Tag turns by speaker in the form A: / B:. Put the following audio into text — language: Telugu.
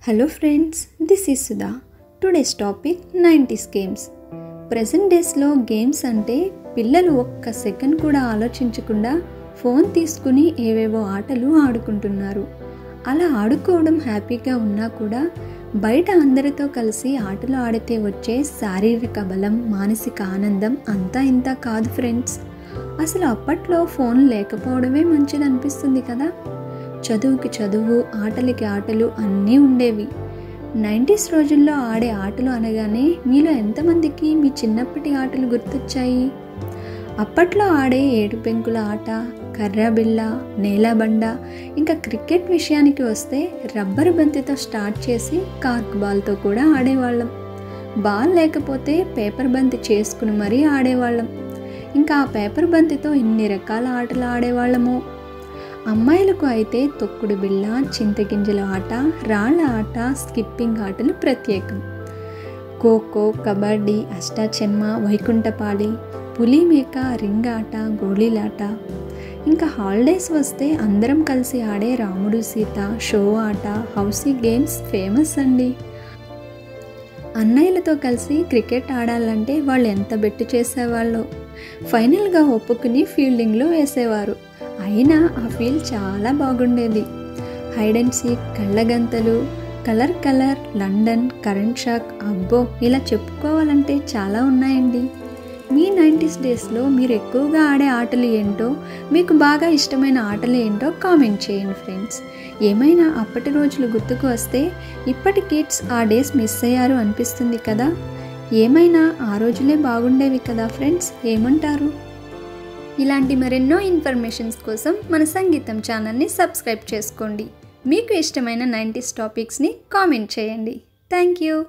A: Hello friends, this is Sudha. Today's topic 90s games. Present days లో గేమ్స్ అంటే పిల్లలు ఒక్క సెకండ్ కూడా ఆలోచించకుండా ఫోన్ తీసుకుని ఏవేవో ఆటలు ఆడుకుంటున్నారు. అలా ఆడుకోవడం హ్యాపీగా ఉన్నా కూడా బయట అందరితో కలిసి ఆటలు ఆడితే వచ్చే శారీరక బలం, మానసిక ఆనందం అంతా ఇంత కాదు ఫ్రెండ్స్. అసలు అప్పట్లో ఫోన్ లేకపోవడమే మంచిది అనిపిస్తుంది కదా. చదువుకి చదువు, ఆటలకి ఆటలు అన్నీ ఉండేవి. 90s రోజుల్లో ఆడే ఆటలు అనగానే మీలో ఎంతమందికి మీ చిన్నప్పటి ఆటలు గుర్తొచ్చాయి? అప్పట్లో ఆడే ఏడు పెంకుల ఆట, కర్రాబిళ్ళ, నేలబండ, ఇంకా క్రికెట్ విషయానికి వస్తే రబ్బర్ బంతితో స్టార్ట్ చేసి కార్క్ బాల్తో కూడా ఆడేవాళ్ళం. బాల్ లేకపోతే పేపర్ బంతి చేసుకుని మరీ ఆడేవాళ్ళం. ఇంకా ఆ పేపర్ బంతితో ఇన్ని రకాల ఆటలు ఆడేవాళ్ళము. అమ్మాయిలకు అయితే తొక్కుడు బిళ్ళ, చింతగింజల ఆట, రాళ్ళ ఆట, స్కిప్పింగ్ ఆటలు ప్రత్యేకం. ఖోఖో, కబడ్డీ, అష్టాచెమ్మ, వైకుంఠపాళి, పులిమేక, రింగ్ ఆట, గోళీలాట. ఇంకా హాలిడేస్ వస్తే అందరం కలిసి ఆడే రాముడు సీత, షో ఆట, హౌసీ గేమ్స్ ఫేమస్ అండి. అన్నయ్యలతో కలిసి క్రికెట్ ఆడాలంటే వాళ్ళు ఎంత బెట్టు చేసేవాళ్ళో. ఫైనల్గా ఒప్పుకుని ఫీల్డింగ్లో వేసేవారు. అయినా ఆ ఫీల్ చాలా బాగుండేది. హైడ్ అండ్ సీక్, కళ్ళగంతలు, కలర్, లండన్, కరెంట్ షాక్, అబ్బో ఇలా చెప్పుకోవాలంటే చాలా ఉన్నాయండి. మీ 90s డేస్లో మీరు ఎక్కువగా ఆడే ఆటలు ఏంటో, మీకు బాగా ఇష్టమైన ఆటలు ఏంటో కామెంట్ చేయండి ఫ్రెండ్స్. ఏమైనా అప్పటి రోజులు గుర్తుకు వస్తే ఇప్పటి కిడ్స్ ఆ డేస్ మిస్ అయ్యారు అనిపిస్తుంది కదా. ఏమైనా ఆ రోజులే బాగుండేవి కదా ఫ్రెండ్స్, ఏమంటారు? ఇలాంటి మరెన్నో ఇన్ఫర్మేషన్స్ కోసం మన సంగీతం ఛానల్ని సబ్స్క్రైబ్ చేసుకోండి. మీకు ఇష్టమైన 90s టాపిక్స్ని కామెంట్ చేయండి. Thank you.